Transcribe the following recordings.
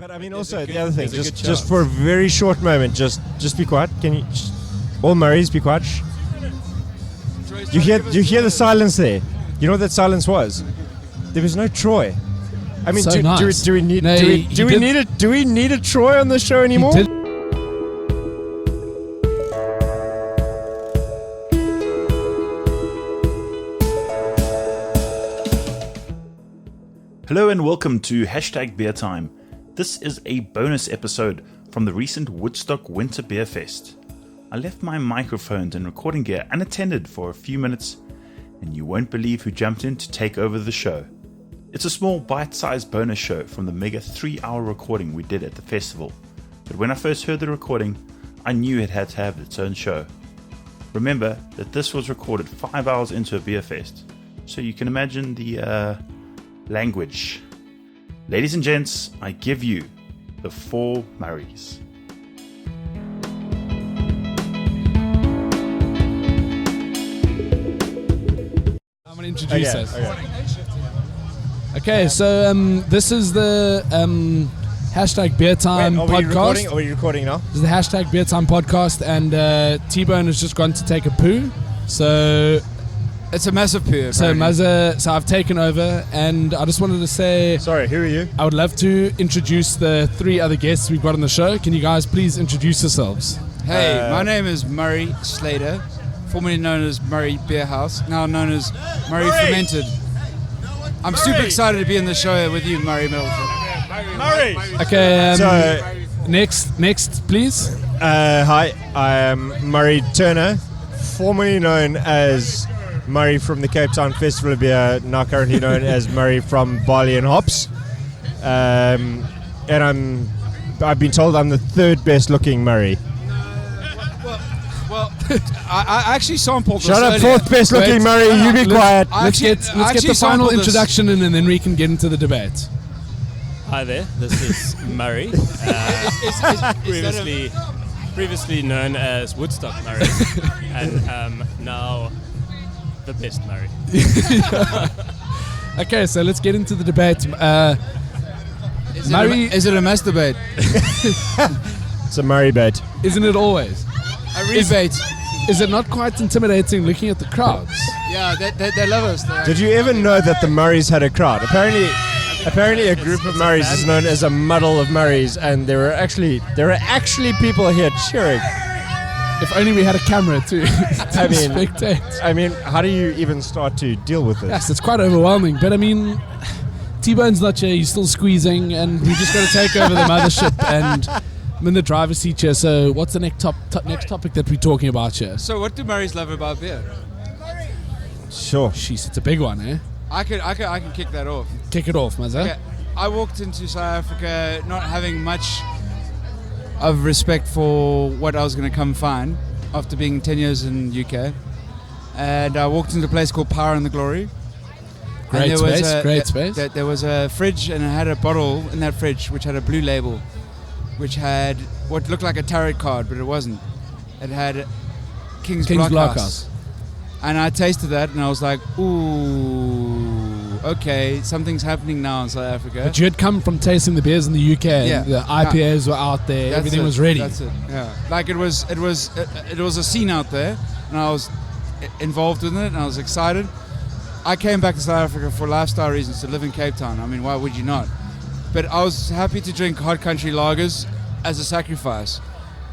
But I mean, also the other thing, just for a very short moment, just be quiet. Can you, all Murrays, be quiet? Shh. You hear the silence there? You know what that silence was? There was no Troy. I mean, So nice. do we need No, do we need a Troy on the show anymore? Hello and welcome to Beer Time. This is a bonus episode from the recent Woodstock Winter Beer Fest. I left my microphones and recording gear unattended for a few minutes, and you won't believe who jumped in to take over the show. It's a small bite-sized bonus show from the mega 3-hour recording we did at the festival, but when I first heard the recording, I knew it had to have its own show. Remember that this was recorded 5 hours into a beer fest, so you can imagine the language. Ladies and gents, I give you the 4 Murrays. I'm going to introduce us. Okay, so this is the Beer Time podcast. Are we recording now? This is the Beer Time podcast, and T-Bone has just gone to take a poo. So it's a massive poo. So I've taken over, and I just wanted to say, Sorry, who are you? I would love to introduce the 3 other guests we've got on the show. Can you guys please introduce yourselves? Hey, my name is Murray Slater, formerly known as Murray Beer House, now known as Murray Fermented. I'm super excited to be in the show with you, Murray Middleton. Murray! Okay, So, next, please. hi, I am Murray Turner, formerly known as Murray from the Cape Town Festival of Beer, now currently known as Murray from Barley and Hops. And I've been told I'm the 3rd best looking Murray. Well, I actually sampled this Shut up, earlier. 4th best looking Murray, you be quiet. Let's get the final introduction in, and then we can get into the debate. Hi there, this is Murray, previously known as Woodstock Murray, and now the best Murray. Okay, so let's get into the debate. Is it a masturbate? It's a Murray bait. Isn't it always? A rebate. Is it not quite intimidating looking at the crowds? Yeah, they love us. Did you ever know that the Murrays had a crowd? Apparently a group of Murrays is known as a muddle of Murrays, and there are actually people here cheering. If only we had a camera to spectate. I mean, how do you even start to deal with this? Yes, it's quite overwhelming. But I mean, T-Bone's not here, he's still squeezing, and we just got to take over the mothership, and I'm in the driver's seat here. So what's the next topic that we're talking about here? So what do Murrays love about beer? Sure. Jeez, it's a big one, eh? I can kick that off. Kick it off, Mazza. Okay. I walked into South Africa not having much of respect for what I was going to come find after being 10 years in UK. And I walked into a place called Power and the Glory. Great space. There was a fridge, and it had a bottle in that fridge which had a blue label, which had what looked like a tarot card, but it wasn't. It had King's Blockhouse. And I tasted that, and I was like, ooh, okay, something's happening now in South Africa. But you had come from tasting the beers in the UK, Yeah. and the IPAs were out there, everything was ready. That's it, yeah. Like it was a scene out there, and I was involved in it, and I was excited. I came back to South Africa for lifestyle reasons, to live in Cape Town. I mean, why would you not? But I was happy to drink hard country lagers as a sacrifice.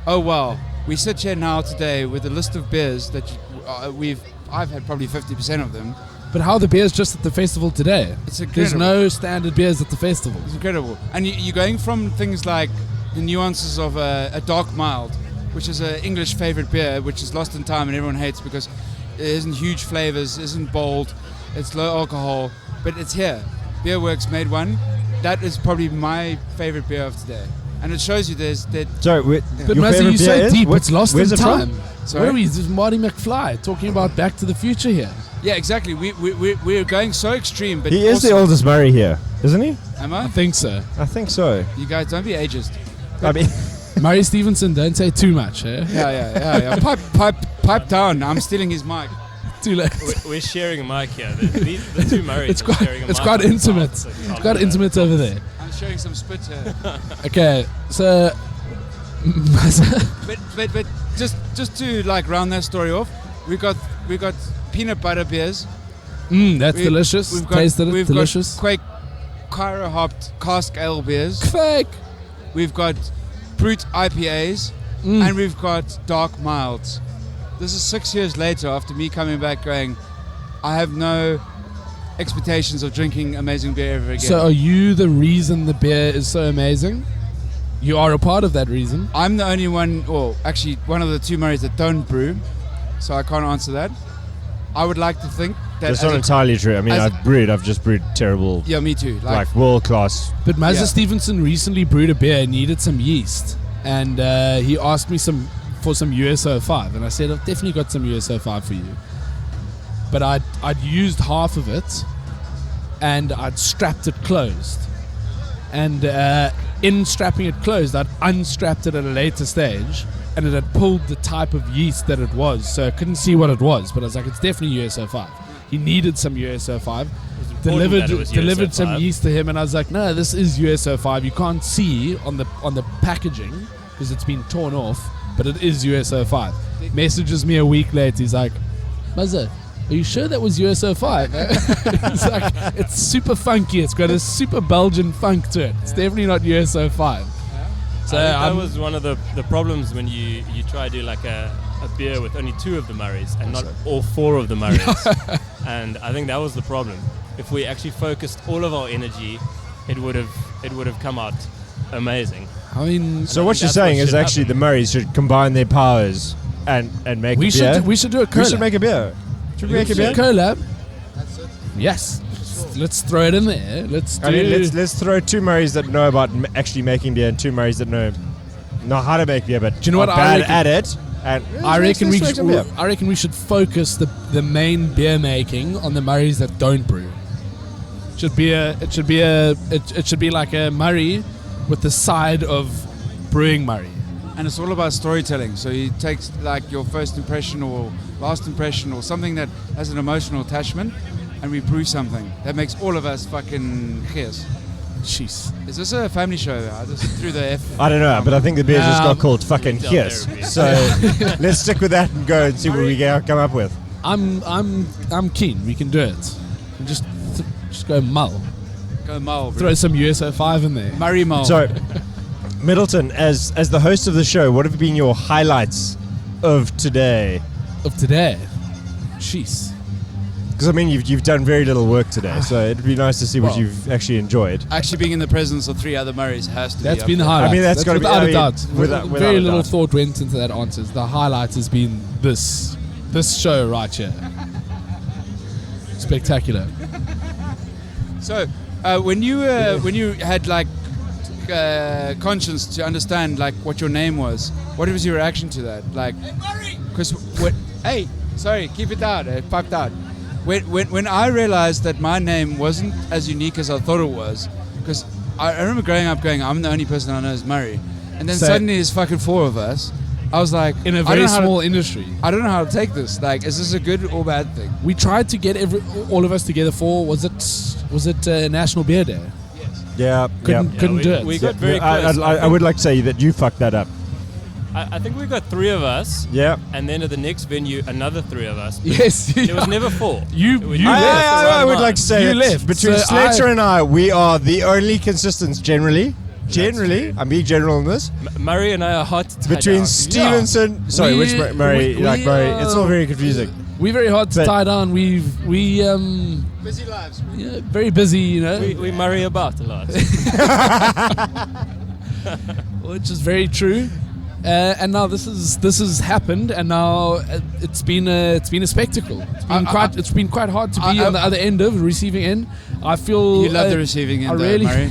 Oh, wow. We sit here now today with a list of beers that I've had probably 50% of them. But how are the beers just at the festival today? It's incredible. There's no standard beers at the festival. It's incredible. And you're going from things like the nuances of a dark mild, which is an English favorite beer, which is lost in time and everyone hates because it isn't huge flavors, isn't bold, it's low alcohol, but it's here. Beerworks made one. That is probably my favorite beer of today. And it shows you there's that. Sorry, but Mazza, you're so deep, it's lost in time. Sorry? Where are we? This is Marty McFly talking about Back to the Future here. Yeah, exactly. We're going so extreme, but he is the oldest Murray here, isn't he? Am I I? think so. I think so. You guys don't be ageist. I mean, Murray Stevenson, don't say too much, eh? Yeah. Pipe down. I'm stealing his mic. Too late. We're sharing a mic here. The 2 Murrays are sharing a mic. It's quite intimate. It's quite intimate over there. He's showing some spit here. Okay, so but just to like round that story off, we got peanut butter beers. that's delicious. We've got, Tasted it, we've delicious. got Quake Cairo hopped cask ale beers. Fake. We've got Brute IPAs, and we've got dark milds. This is 6 years later after me coming back going, I have no expectations of drinking amazing beer ever again. So are you the reason the beer is so amazing? You are a part of that reason. I'm the only one, or actually one of the two Murrays that don't brew, so I can't answer that. I would like to think that... That's not entirely true. I mean, as I've just brewed terrible, Yeah, me too. like world class. But Mazza Yeah. Stevenson recently brewed a beer and needed some yeast. And he asked me for some USO5. And I said, I've definitely got some USO5 for you. But I'd used half of it and I'd strapped it closed. And in strapping it closed, I'd unstrapped it at a later stage. And it had pulled the type of yeast that it was. So I couldn't see what it was. But I was like, it's definitely USO5. He needed some USO5. Delivered some yeast to him, and I was like, no, this is USO5. You can't see on the packaging because it's been torn off, but it is USO5. Messages me a week later. He's like, Mazza, are you sure that was USO5? He's like, it's super funky. It's got a super Belgian funk to it. It's definitely not USO5. So I think that was one of the problems when you try to do like a beer with only 2 of the Murrays and not all 4 of the Murrays. And I think that was the problem. If we actually focused all of our energy, it would have come out amazing. I mean, So what you're that's saying what is should actually happen. the Murrays should combine their powers and make we a beer. should do a collab. We should make a beer. Should we make a beer? Collab. Yes. Let's throw it in there. Let's do. I mean, let's throw 2 Murrays that know about actually making beer and 2 Murrays that know how to make beer, but Do you know are what I bad reckon? at it. And I reckon let's make some beer. I reckon we should focus the main beer making on the Murrays that don't brew. It should be like a Murray with the side of brewing Murray. And it's all about storytelling. So you take like your first impression or last impression or something that has an emotional attachment, and we brew something that makes all of us fucking gears. Jeez. Is this a family show? I just threw the F. I don't know, but I think the beer just got called fucking Retail Kiss. therapy. So let's stick with that and go and see what we come up with. I'm keen. We can do it. Just go mull. Go Mull. Throw some USO5 in there. Murray Mull. So, Middleton, as the host of the show, what have been your highlights of today? Of today. Jeez. Because I mean, you've done very little work today, so it'd be nice to see what Well, you've actually enjoyed. Actually being in the presence of 3 other Murrays has to That's be been the up highlight. I mean, that's gotta be- without I a mean, doubt. without Very a little doubt. thought went into that answer. The highlight has been this show right here. Spectacular. there. So when you had like conscience to understand like what your name was, what was your reaction to that? Like, because hey, sorry, keep it down. It popped out. When I realized that my name wasn't as unique as I thought it was, because I remember growing up going, I'm the only person I know is Murray, and then So- suddenly there's fucking 4 of us. I was like, In a I don't very know how to- small industry. I don't know how to take this. Like, is this a good or bad thing? We tried to get all of us together for was it National Beer Day? Yeah, Couldn't do it. We got very I close. I would like to say that you fucked that up. I think we got 3 of us, Yeah. and then at the next venue, another 3 of us. Yes. There was never 4. You We- you I- left. I would like to say You that left, between so Slater I- and I, we are the only consistents generally. Generally, I'm being general in this. Murray and I are hot to tie Between down. Stevenson, sorry, We- which Murray? we- Like we, Murray, it's all very confusing. We're very hard to But- tie down. We Busy lives. yeah, very busy, you know, We Murray about a lot. which is very true. And now this has happened, and now it's been a spectacle. It's been quite hard to be on the other end of receiving end. I feel You love the receiving end, I really, Murray.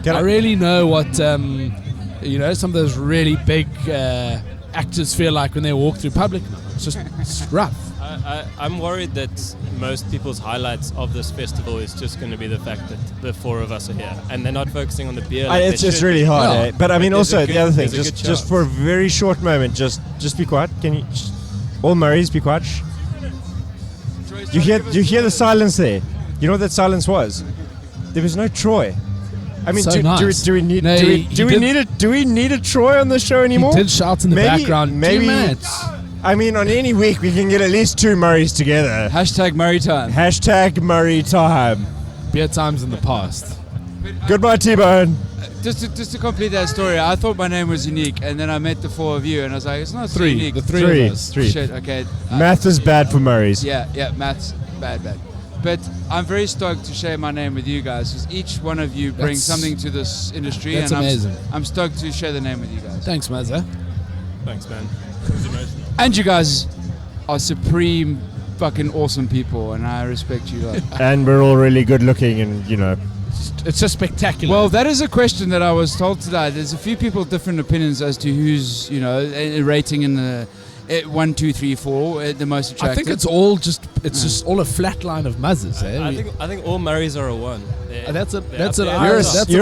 Can I really know what some of those really big actors feel like when they walk through public. Now. It's rough. I'm worried that most people's highlights of this festival is just going to be the fact that the 4 of us are here, and they're not focusing on the beer. Like It's they just should really be. hard, No. eh? But I mean, But there's also a good- the other thing, there's a good just chance. for a very short moment, just be quiet. Can you, all Murrays, be quiet? Shh. You hear the silence there? You know what that silence was? There was no Troy. I mean, So do nice. we need No, he did- do we need a Troy on the show anymore? He did shout in the background. Maybe. Teammates. I mean, on any week we can get at least 2 Murrays together. Hashtag Murray time. Hashtag Murray time. Beer times in the past. Goodbye, T-Bone. Just to complete that story, I thought my name was unique, and then I met the 4 of you, and I was like, it's not so unique. The three of us. Shit, okay. Math is bad for Murrays. Yeah, math's bad. But I'm very stoked to share my name with you guys, because each one of you brings That's- something to this industry, that's and amazing. I'm stoked to share the name with you guys. Thanks, Mazza. Thanks, man. It was emotional. And you guys are supreme fucking awesome people, and I respect you lot. And we're all really good looking and, you know. It's just spectacular. Well, that is a question that I was told today. There's a few people different opinions as to who's, rating in the 1, 2, 3, 4 the most attractive. I think it's all just all a flat line of Mazzas. Eh? I think all Murrays are a 1. That's they're what up there.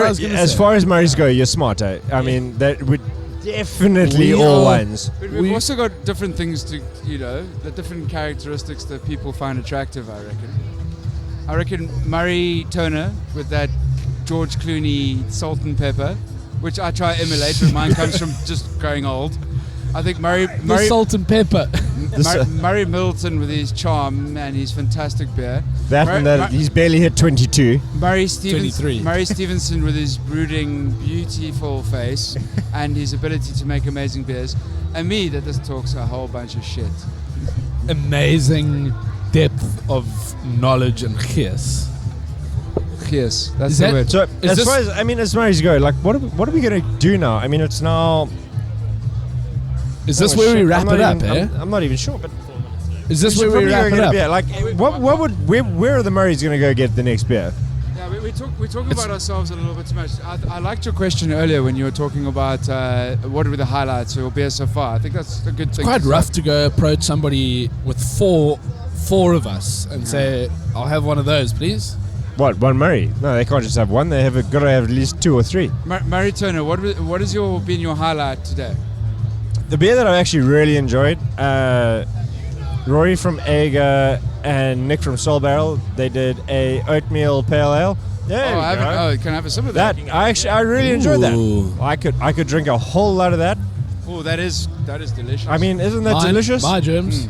I was gonna as say. far as Murrays go, you're smart, eh? I mean, that would definitely We all are- ones. But we've also got different things to, the different characteristics that people find attractive, I reckon Murray Turner with that George Clooney salt and pepper, which I try to emulate, but mine comes from just growing old. I think the salt and pepper. Murray Middleton with his charm and his fantastic beer. He's barely hit 22. Murray 23. Stevenson with his brooding, beautiful face and his ability to make amazing beers. And me that just talks a whole bunch of shit. Amazing depth of knowledge and gees. Yes, that's Is the that- word. So Is as this- far as Murrays go, like what are we gonna do now? I mean, it's now. Is this where we wrap it up, eh? I'm not even sure, but Is this where should we probably wrap go it get a up? beer. Like, where are the Murrays gonna go get the next beer? Yeah, we talk about ourselves a little bit too much. I liked your question earlier when you were talking about what were the highlights of your beer so far. I think that's a good thing. Quite to rough say. to go approach somebody with four of us and say, "I'll have one of those, please." What, one Murray? No, they can't just have one. They got to have at least 2 or 3. Murray Turner, what has been your highlight today? The beer that I actually really enjoyed, Rory from Aga and Nick from Soul Barrel, they did a oatmeal pale ale. There I you go. haven't. Oh, can I have some of that? I really enjoyed Ooh. that. I could drink a whole lot of that. Oh, that is delicious. I mean, isn't that Mine- delicious? My germs.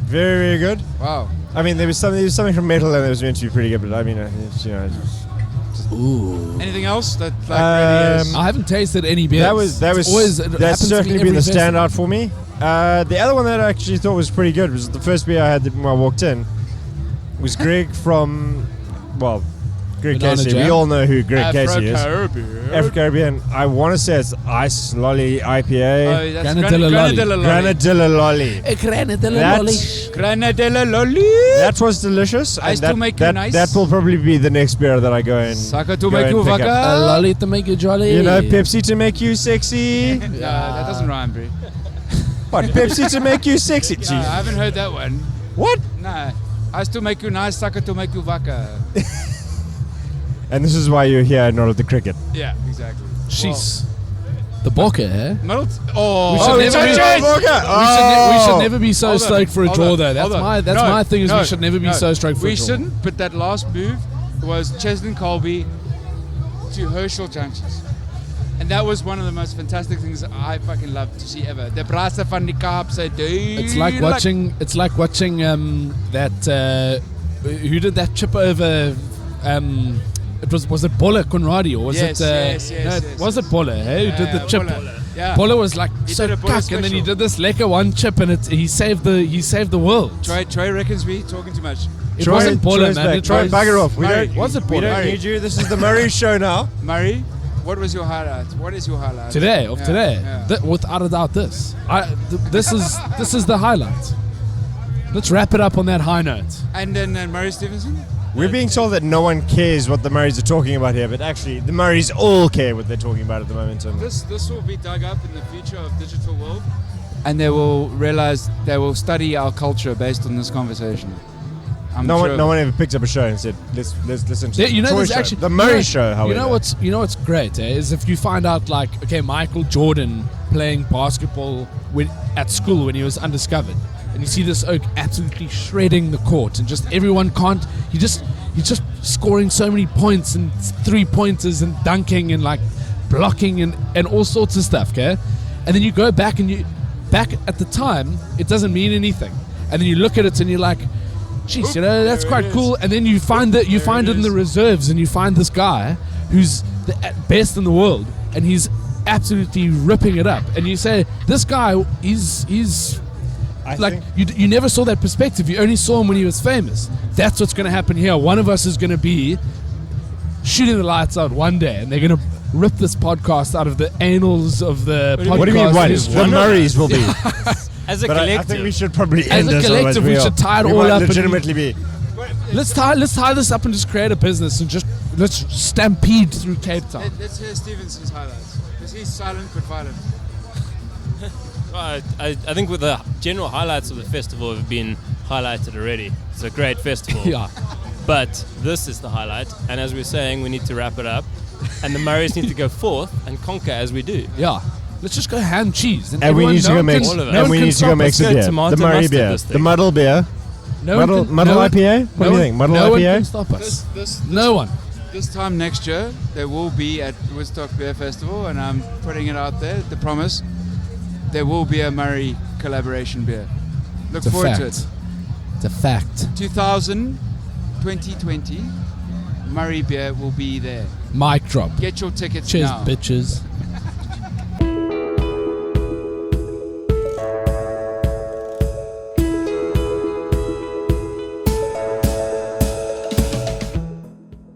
Very, very good. wow. I mean, there was something from Metal and it was meant to be pretty good, but I mean, it's, Ooh. Anything else that really is? I haven't tasted any beers. that's certainly been the standout for me. The other one that I actually thought was pretty good was the first beer I had when I walked in. Was Greg from, Greg Banana Casey. Jam? We all know who Greg Casey is. Afro-Caribbean. Afro-Caribbean. I want to say it's Ice Lolly IPA. Oh, that's Granadilla Lolly. Granadilla Lolly. Granadilla Lolly. That was delicious. Ice and to make you nice. That will probably be the next beer that I go and Saka to go make and you pick up. vaka. A lolly to make you jolly. You know, Pepsi to make you sexy. Yeah, that doesn't rhyme, bro. What? Pepsi to make you sexy? I haven't heard that one. What? Nah. Ice to make you nice, Saka to make you vaka. And this is why you're here, not at the cricket. Yeah, exactly. She's the Bokke, eh? Oh, We should Oh, never it's be- a John Walker. We should never be so Hold on, stoked for a hold draw, on, though. That's hold on. my No, my thing. Is no, we should never be no. so stoked for a We draw. shouldn't, but that last move was Cheslin Colby to Herschel Junches. And that was one of the most fantastic things I fucking love to see ever. The Brasse van die Kaapse duidelik. It's like watching. It's like watching that. Who did that chip over? It was it Bolle Conradi or was Yes, it? yes, no, yes. Was it Bolle? Hey, who did the chip? Bolle. Yeah. Bolle was like He so did a Bolle cuck, and then he special. did this lekker one chip, and he saved the world. Troy reckons we talking too much. It wasn't Bolle, Troy's man. back. It Troy, was, bugger off. We Murray. don't, Was it we Bolle? don't Murray. need you. This is the Murray show now. Murray, what was your highlight? What is your highlight? today Yeah, today. yeah. Without a doubt, this this is the highlight. Let's wrap it up on that high note. And then Murray Stevenson? We're being told that no one cares what the Murrays are talking about here, but actually, the Murrays all care what they're talking about at the moment. And This will be dug up in the future of digital world. And they will realize they will study our culture based on this conversation. I'm no sure. one ever picked up a show and said, let's listen to Yeah, you know, the Troy there's show. actually the Murray you know, show. However, You know what's great is if you find out like Michael Jordan playing basketball at school when he was undiscovered, and you see this oak absolutely shredding the court, and just everyone can't. he's just scoring so many points and 3-pointers and dunking and like blocking and all sorts of stuff, okay? And then you go back and back at the time, it doesn't mean anything. And then you look at it and you're like, geez, that's quite cool. And then you find it in the reserves, and you find this guy who's the best in the world, and he's absolutely ripping it up. And you say, this guy, he's like, you never saw that perspective. You only saw him when he was famous. That's what's going to happen here. One of us is going to be shooting the lights out one day, and they're going to rip this podcast out of the annals of the podcast. What do you mean one? history. The Murrays will be. As a But I collective, think we should probably As end a this. collective, otherwise we should tie it all might up and- legitimately be. Let's tie this up and just create a business and let's stampede through Cape Town. Let's hear Stevenson's highlights. Because he's silent but violent. I think with the general highlights of the festival have been highlighted already. It's a great festival. Yeah. But this is the highlight, and as we're saying, we need to wrap it up, and the Murrays need to go forth and conquer as we do. Yeah. Let's just go ham cheese. And we need to go make. all of it. And we need to go make some beer. Tomato The Murray mustard beer. this thing. The Muddle beer. Muddle IPA. What do you think? Muddle no one IPA. can stop us. This No one. This time next year, there will be at Woodstock Beer Festival, and I'm putting it out there, the promise, there will be a Murray collaboration beer. Look It's a forward fact. to it. It's a fact. 2020, Murray beer will be there. Mic drop. Get your tickets Cheers, now. bitches.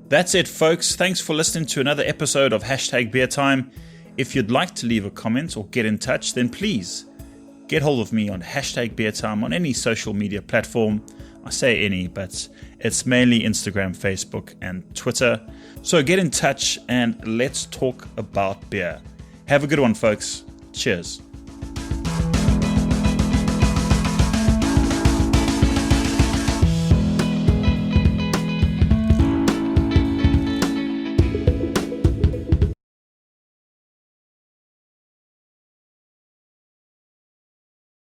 That's it, folks. Thanks for listening to another episode of Beer Time. If you'd like to leave a comment or get in touch, then please get hold of me on Beer Time on any social media platform. I say any, but it's mainly Instagram, Facebook, and Twitter. So get in touch and let's talk about beer. Have a good one, folks. Cheers.